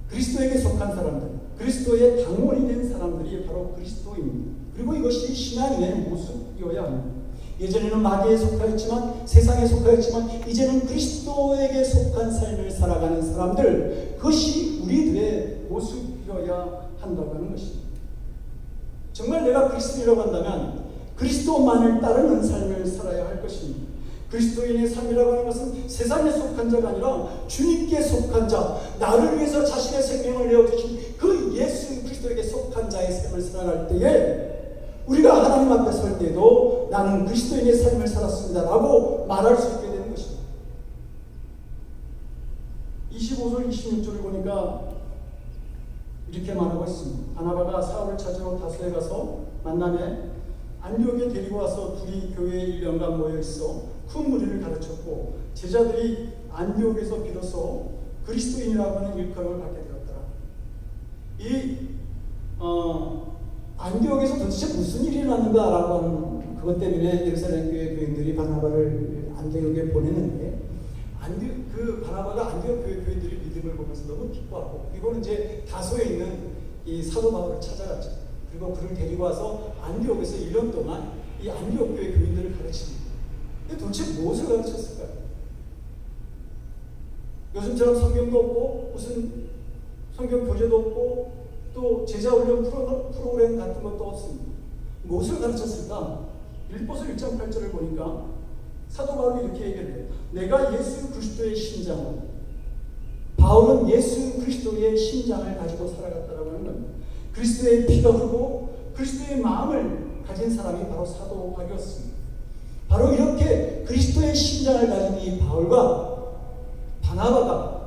그리스도에게 속한 사람들, 그리스도의 당원이 된 사람들이 바로 그리스도입니다. 그리고 이것이 신앙인의 모습이어야 합니다. 예전에는 마귀에 속하였지만, 세상에 속하였지만 이제는 그리스도에게 속한 삶을 살아가는 사람들, 그것이 우리들의 모습이어야 한다고 하는 것입니다. 정말 내가 그리스도인이라고 한다면 그리스도만을 따르는 삶을 살아야 할 것입니다. 그리스도인의 삶이라고 하는 것은 세상에 속한 자가 아니라 주님께 속한 자, 나를 위해서 자신의 생명을 내어주신 그 예수 그리스도에게 속한 자의 삶을 살아갈 때에 우리가 하나님 앞에 설 때에도 나는 그리스도인의 삶을 살았습니다 라고 말할 수 있게 되는 것입니다. 25절 26절을 보니까 이렇게 말하고 있습니다. 바나바가 사울을 찾으러 다소에 가서 만남에 안디옥에 데리고 와서 둘이 교회에 1년간 모여 있어 큰 무리를 가르쳤고 제자들이 안디옥에서 비로소 그리스도인이라고 하는 일컬음을 받게 되었더라. 이 안디옥에서 도대체 무슨 일이 일어났는가라고 하는 그것 때문에 예루살렘 교회 교인들이 바나바를 안디옥에 보내는데 그 바나바가 안디옥 교회 교인들의 믿음을 보면서 너무 기뻐하고 그리고 이제 다소에 있는 이 사도 바울을 찾아갔죠. 그리고 그를 데리고 와서 안디옥에서 1년 동안 이 안디옥 교회 교인들을 가르칩니다. 근데 도대체 무엇을 가르쳤을까요? 요즘처럼 성경도 없고 무슨 성경 교재도 없고 또 제자훈련 프로그램 같은 것도 없습니다. 무엇을 가르쳤을까? 빌립보서 1.8절을 보니까 사도 바울이 이렇게 얘기를 해요. 내가 예수 그리스도의 신장을 바울은 예수 그리스도의 심장을 가지고 살아갔다라고 하는 겁니다. 그리스도의 피가 흐르고 그리스도의 마음을 가진 사람이 바로 사도 바울이었습니다. 바로 이렇게 그리스도의 심장을 가진 이 바울과 바나바가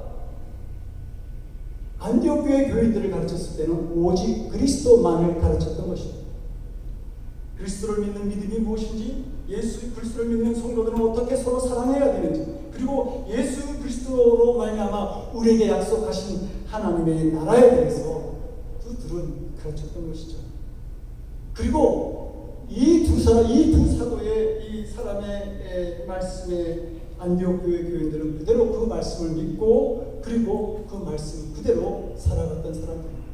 안디옥 교회 교인들을 가르쳤을 때는 오직 그리스도만을 가르쳤던 것입니다. 그리스도를 믿는 믿음이 무엇인지, 예수 그리스도를 믿는 성도들은 어떻게 서로 사랑해야 되는지, 그리고 예수 그리스도로 말미암아 우리에게 약속하신 하나님의 나라에 대해서 그들은 가르쳤던 것이죠. 그리고 이 두 사도의 이 사람의 말씀에 안디옥 교회 교인들은 그대로 그 말씀을 믿고 그리고 그 말씀 그대로 살아갔던 사람들입니다.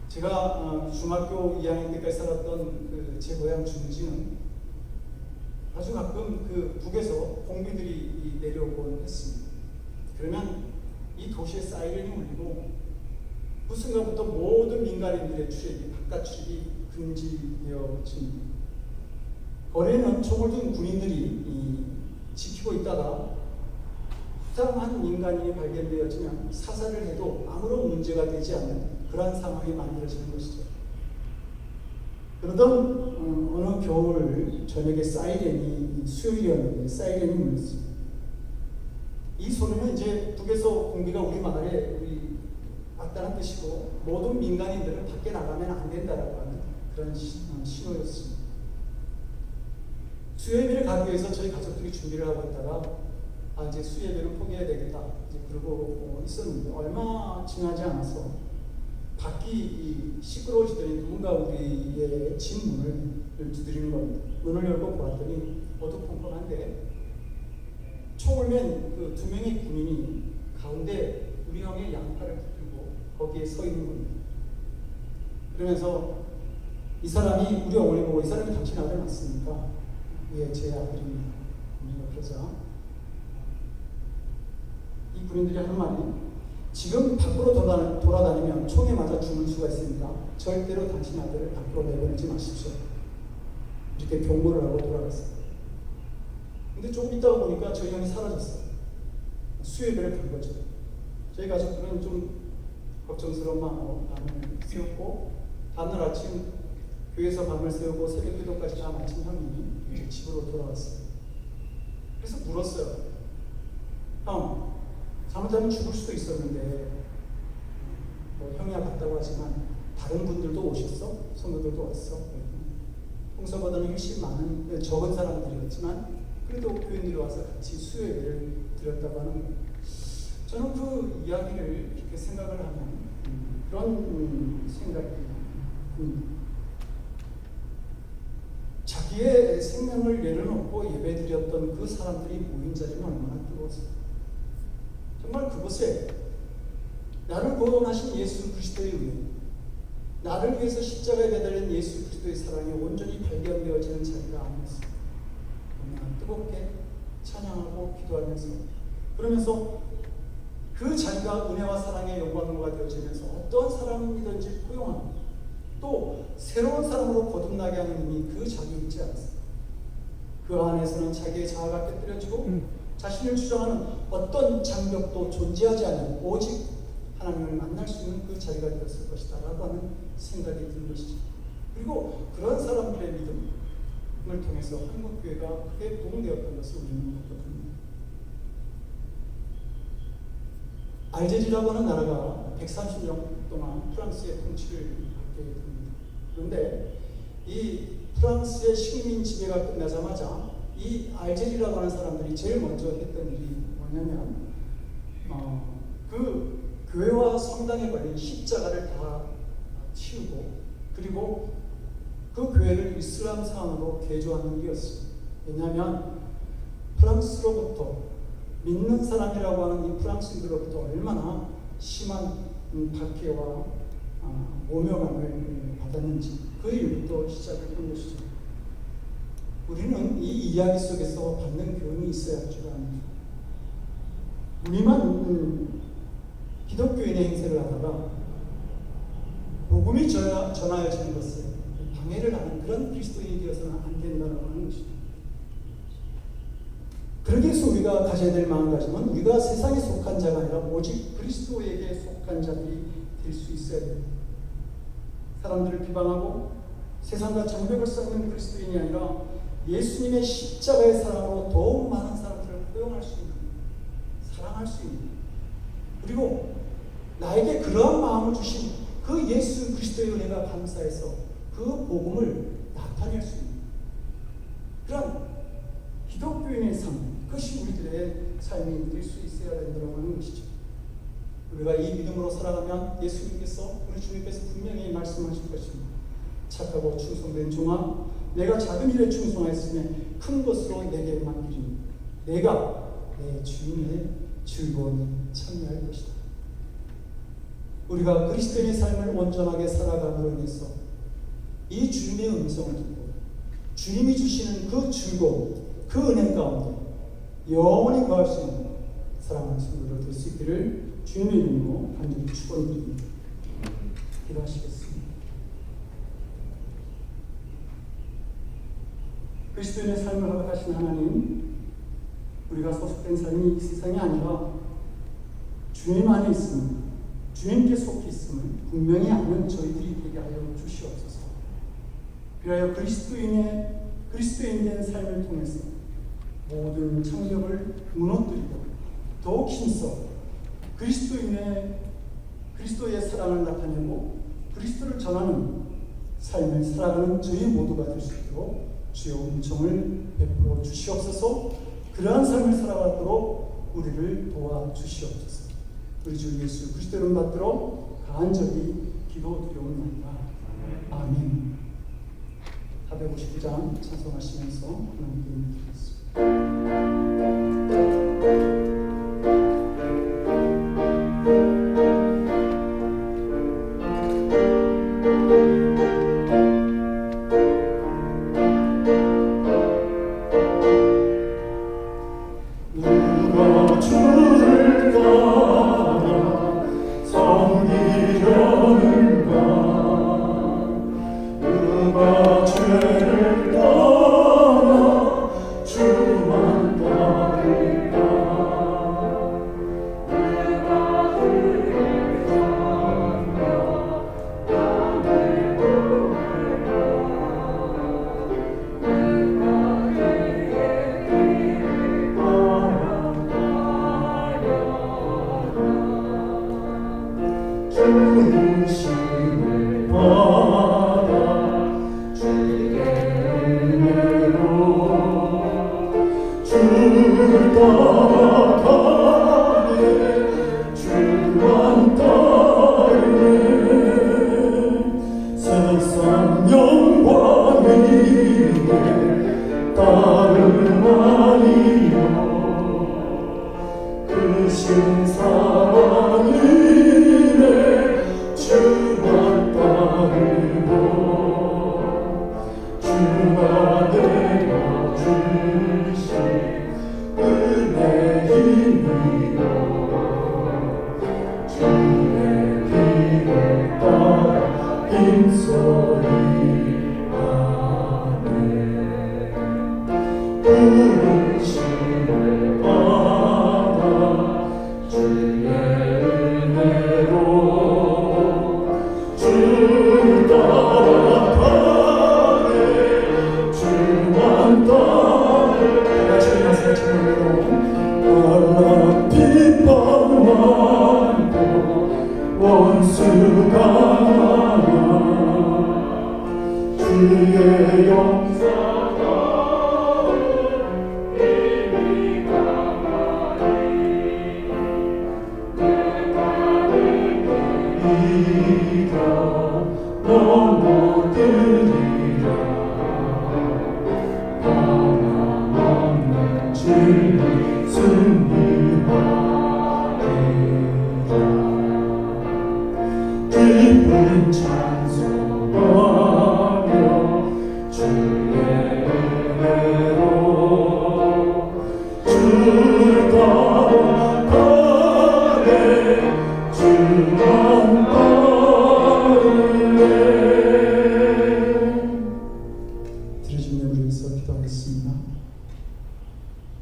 제가 중학교 2학년 때까지 살았던 제 고향 중지는 아주 가끔 그 북에서 공비들이 내려오곤 했습니다. 그러면 이 도시의 사이렌이 울리고 그 순간부터 모든 민간인들의 출입이, 바깥 출입이 금지되어집니다. 거리에는 총을 든 군인들이 지키고 있다가 수상한 민간인이 발견되어지면 사살을 해도 아무런 문제가 되지 않는 그러한 상황이 만들어지는 것이죠. 그러던 어느 겨울 저녁에 사이렌이, 수요일이었는데 사이렌이 울렸습니다. 이 소리는 이제 북에서 공비가 우리 마을에 왔다는 뜻이고 모든 민간인들은 밖에 나가면 안 된다라고 하는 그런 신호였습니다. 수요예배를 가기 위해서 저희 가족들이 준비를 하고 있다가 이제 수요예배를 포기해야 되겠다 이제 그러고 있었는데 얼마 지나지 않아서 밖이 시끄러워지더니 누군가 우리의 집 문을 두드리는 겁니다. 문을 열고 보았더니 어두컴컴한데 총을 맨 그 두 명의 군인이 가운데 우리 형의 양팔을 붙들고 거기에 서 있는 겁니다. 그러면서 이 사람이 우리 어머니 보고 이 사람이 당신 아들 맞습니까? 예, 제 아들입니다. 그러자 이 군인들이 하는 말이 지금 밖으로 돌아다니면 총에 맞아 죽을 수가 있습니다. 절대로 당신 아들을 밖으로 내보내지 마십시오. 이렇게 경고를 하고 돌아갔어요. 근데 조금 있다가 보니까 저희 형이 사라졌어요. 수요예배를 간 거죠. 저희 가족들은 좀 걱정스러운 마음을 세웠고 다음날 아침 교회에서 밤을 새우고 새벽 기도까지 다 마친 형이 이제 집으로 돌아왔어요. 그래서 물었어요. 형, 잘못하면 죽을 수도 있었는데 뭐 형이야 갔다고 하지만 다른 분들도 오셨어? 성도들도 왔어? 평소보다는 훨씬 많은 적은 사람들이었지만 그래도 교인들이 와서 같이 수요예배를 드렸다고 하는 거예요. 저는 그 이야기를 이렇게 생각을 하면 그런 생각이 듭니다. 자기의 생명을 내려놓고 예배드렸던 그 사람들이 모인 자리는 얼마나 뜨거웠어요. 정말 그곳에 나를 구원하신 예수 그리스도의 은혜, 나를 위해서 십자가에 매달린 예수 그리스도의 사랑이 온전히 발견되어지는 자리가 아니었어요. 얼마나 뜨겁게 찬양하고 기도하면서 그러면서 그 자리가 은혜와 사랑의 영광로가 되어지면서 어떤 사람이든지 포용하고 또 새로운 사람으로 거듭나게 하는 힘이 그 자리에 있지 않습니다. 그 안에서는 자기의 자아가 깨뜨려지고 자신을 주장하는 어떤 장벽도 존재하지 않는 오직 하나님을 만날 수 있는 그 자리가 되었을 것이다 라고 하는 생각이 드는 것이죠. 그리고 그런 사람들의 믿음을 통해서 한국교회가 크게 부흥되었던 것을 우리는 보거든요. 알제리라고 하는 나라가 130년 동안 프랑스의 통치를 받게 됩니다. 그런데 이 프랑스의 식민 지배가 끝나자마자 이 알제리라고 하는 사람들이 제일 먼저 했던 일이 뭐냐면 그 교회와 성당에 걸린 십자가를 다 치우고 그리고 그 교회를 이슬람 사원으로 개조하는 일이었습니다. 왜냐하면 프랑스로부터 믿는 사람이라고 하는 이 프랑스인들로부터 얼마나 심한 박해와 모멸감을 받았는지 그 일부터 시작을 한 것이죠. 우리는 이 이야기 속에서 받는 교훈이 있어야 할 줄 압니다. 우리만 기독교인의 행세를 하다가 복음이 전하여지는 것을 방해를 하는 그런 그리스도인이 되어서는 안 된다고 하는 것입니다. 그러기 위해서 우리가 가져야 될 마음가짐은 우리가 세상에 속한 자가 아니라 오직 그리스도에게 속한 자들이 될 수 있어야 됩니다. 사람들을 비방하고 세상과 장벽을 쌓는 그리스도인이 아니라 예수님의 십자가의 사랑으로 더욱 많은 사람들을 포용할 수 있는, 사랑할 수 있는, 그리고 나에게 그러한 마음을 주신 그 예수 그리스도의 은혜가 감사해서 그 복음을 나타낼 수 있는 그런 기독교인의 삶, 그것이 우리들의 삶이 될 수 있어야 된다고 하는 것이죠. 우리가 이 믿음으로 살아가면 예수님께서, 우리 주님께서 분명히 말씀하실 것입니다. 착하고 충성된 종아, 내가 작은 일에 충성하였으며 큰 것으로 내게 맡기리니 내가 내 주인의 즐거움에 참여할 것이다. 우리가 그리스도인의 삶을 온전하게 살아감으로 인해서 이 주님의 음성을 듣고 주님이 주시는 그 즐거움, 그 은혜 가운데 영원히 거할 수 있는 사랑하는 성도들 될 수 있기를 주님의 이름으로 간절히 축원드립니다. 기도하시겠습니다. 그리스도인의 삶을 허락하신 하나님, 우리가 소속된 삶이 이 세상이 아니라 주님 안에 있음을, 주님께 속해 있음을 분명히 아는 저희들이 되게 하여 주시옵소서. 그리하여 그리스도인 된 삶을 통해서 모든 창력을 무너뜨리고 더욱 힘써 그리스도의 사랑을 나타내고 그리스도를 전하는 삶을 살아가는 저희 모두가 될 수 있도록 주여 은총을 베풀어 주시옵소서. 그러한 삶을 살아가도록 우리를 도와주시옵소서. 우리 주 예수 그리스도 이름 받들어 간절히 기도드려옵나이다. 아멘. 459장 찬송하시면서 하나님께 드리겠습니다.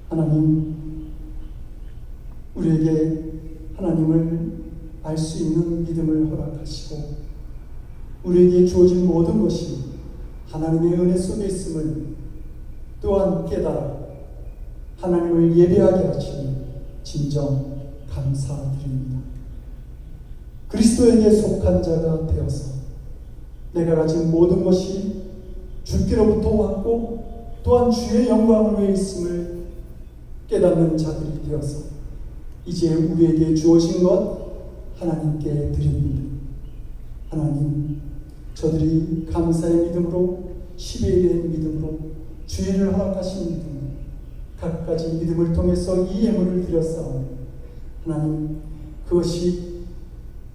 하나님, 우리에게 하나님을 알 수 있는 믿음을 허락하시고 우리에게 주어진 모든 것이 하나님의 은혜 속에 있음을 또한 깨달아 하나님을 예배하게 하시니 진정 감사드립니다. 그리스도에게 속한 자가 되어서 내가 가진 모든 것이 주께로부터 왔고 또한 주의 영광을 위해 있음을 깨닫는 자들이 되어서 이제 우리에게 주어진 것 하나님께 드립니다. 하나님, 저들이 감사의 믿음으로, 시배에 대한 믿음으로, 주의를 허락하신 믿음으로 각가지 믿음을 통해서 이 예물을 드렸사오니 하나님, 그것이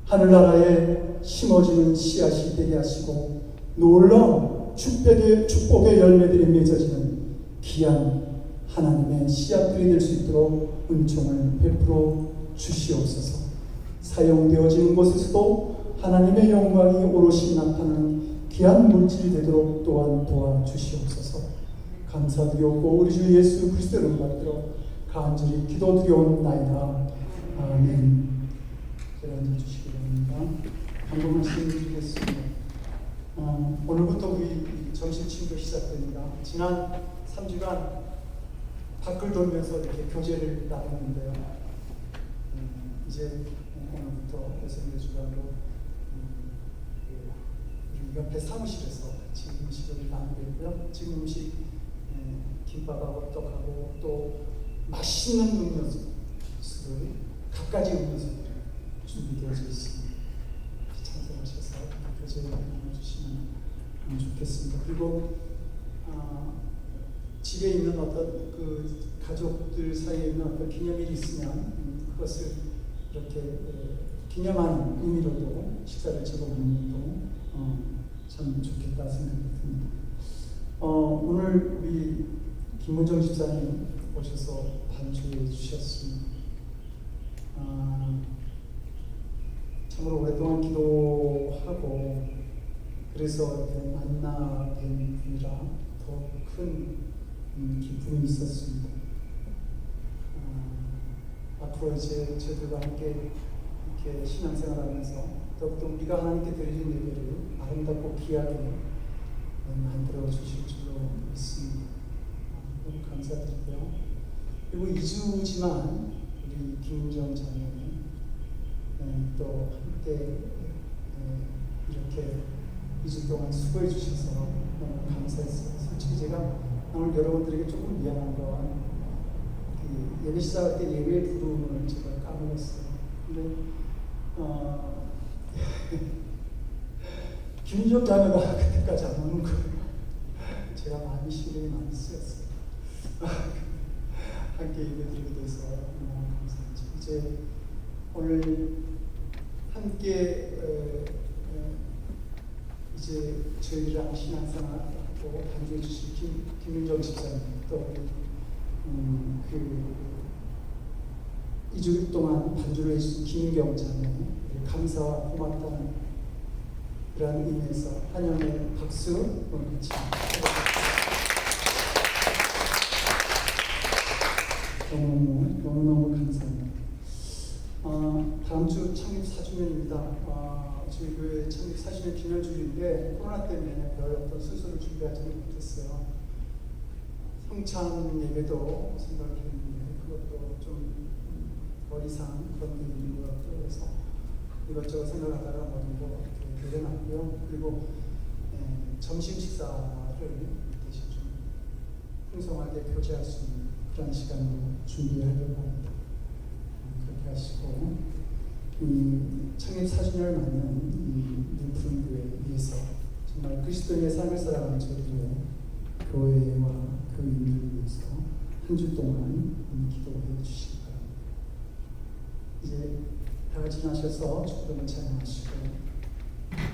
하늘나라에 심어지는 씨앗이 되게 하시고 놀라운 축복의 열매들이 맺어지는 귀한 하나님의 씨앗들이 될 수 있도록 은총을 베풀어 주시옵소서. 사용되어지는 곳에서도 하나님의 영광이 오롯이 나타나는 귀한 물질이 되도록 또한 도와주시옵소서. 감사드리옵고 우리 주 예수 그리스도를 받들어 간절히 기도드리옵나이다. 아멘. 제가 앉아주시기 바랍니다. 방금 말씀드리겠습니다. 오늘부터 우리 점심 친구 시작됩니다. 지난 3주간 밖을 돌면서 이렇게 교제를 나눴는데요. 이제 오늘부터 그래서 4주간으로 우리 옆에 사무실에서 지금 음식을 나누겠고요. 지금 음식 김밥하고 떡하고 또 맛있는 음료수를 갖가지 음료수들이 준비되어져 있습니다. 참석하셔서 교제를 나눠주시면 좋겠습니다. 그리고 집에 있는 어떤 그 가족들 사이에 있는 어떤 기념일이 있으면 그것을 이렇게 기념하는 의미로도 식사를 제공하는 것도 참 좋겠다 생각이 듭니다. 오늘 우리 김문정 집사님 오셔서 반주해 주셨습니다. 참으로 오랫동안 기도하고 그래서 만나 뵌 분이라 더 큰 기쁨이 있었습니다. 앞으로 이제 저희들과 함께 이렇게 신앙생활하면서 더욱더 우리가 하나님께 드리는 예배를 아름답고 귀하게 만들어 주실 줄로 믿습니다. 너무 감사드리고요. 그리고 2주지만 우리 김은정 자매는 또 함께 이렇게 2주 동안 수고해 주셔서 너무 감사했어요. 솔직히 제가 오늘 여러분들에게 조금 미안한 건 예배 시작할 때 예배 부름을 제가 까먹었어요. 근데 김은정 자매가 그때까지 안 오는 거예요. 제가 많이 신경이 많이 쓰였어요. 함께 예배드리게 돼서 너무 감사하죠. 이제 오늘 함께 이제 저희랑 신앙생활하고 반주해 주신 김윤정 집사님 또 그 2주 동안 반주를 해주신 김인경 자매 감사와 고맙다는 그런 의미에서 환영의 박수 같이 너무너무 감사합니다. 다음 주 창립 4주년입니다. 저희 교회 창립 4주년 기념주일인데 코로나 때문에 별 어떤 순서를 준비하지 못했어요. 성찬 예배도 생각을 했는데 그것도 좀 머리상 그런 게 있는 것 같아요. 그래서 이것저것 생각하다가 머리로 이렇게 내려놨고요. 그리고 점심 식사를 대신 좀 풍성하게 교제할 수 있는 그런 시간으로 준비하려고 합니다. 그렇게 하시고 창립 4주년을 맞는 이 뉴푸른 교회에 위해서 정말 그리스도의 삶을 살아가는 저희들의 교회와 그 의미를 위해서 한 주 동안 기도해 주시기 바랍니다. 이제 다 같이 나셔서 축복을 찬양하시고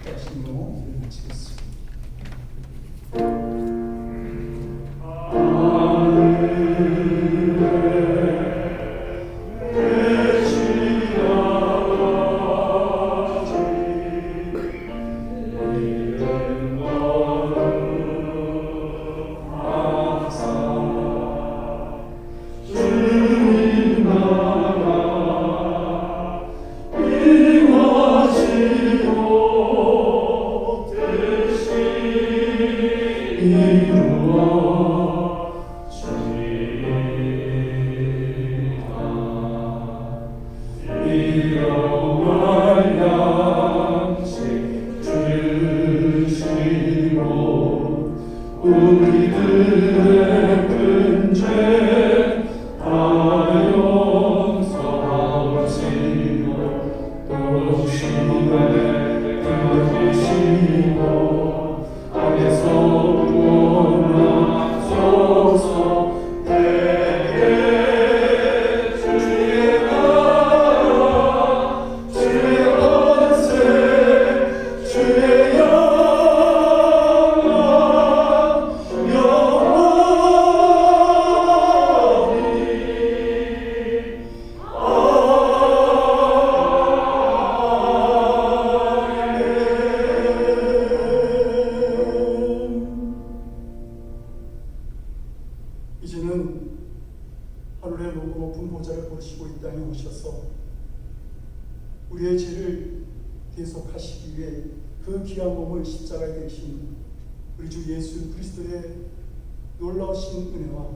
기도하시고 예배를 마치겠습니다. 이제는 하늘의 높은 보좌를 보시고 이 땅에 오셔서 우리의 죄를 대속하시기 위해 그 귀한 몸을 십자가에 대신 우리 주 예수 그리스도의 놀라우신 은혜와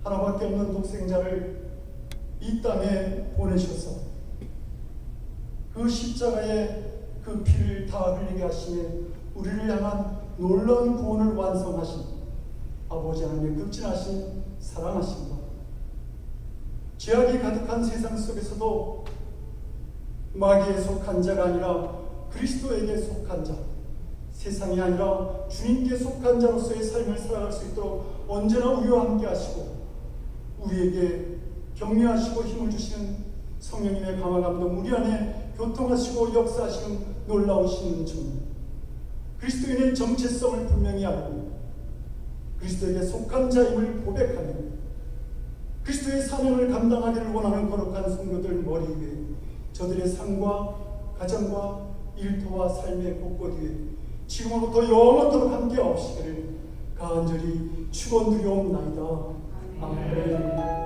하나밖에 없는 독생자를 이 땅에 보내셔서 그 십자가에 그 피를 다 흘리게 하시며 우리를 향한 놀라운 구원을 완성하신 아버지 하나님의 극진하신 사랑하심과 죄악이 가득한 세상 속에서도 마귀에 속한 자가 아니라 그리스도에게 속한 자, 세상이 아니라 주님께 속한 자로서의 삶을 살아갈 수 있도록 언제나 우리와 함께 하시고 우리에게 격려하시고 힘을 주시는 성령님의 강화 감동, 우리 안에 교통하시고 역사하시는 놀라우신 주님, 그리스도인의 정체성을 분명히 알고 그리스도에게 속한 자임을 고백하며 그리스도의 사명을 감당하기를 원하는 거룩한 성도들 머리 위에 저들의 삶과 가정과 일터와 삶의 곳곳 위에 지금부터 영원토록 함께 하시기를 간절히 축원드리옵나이다. 아멘.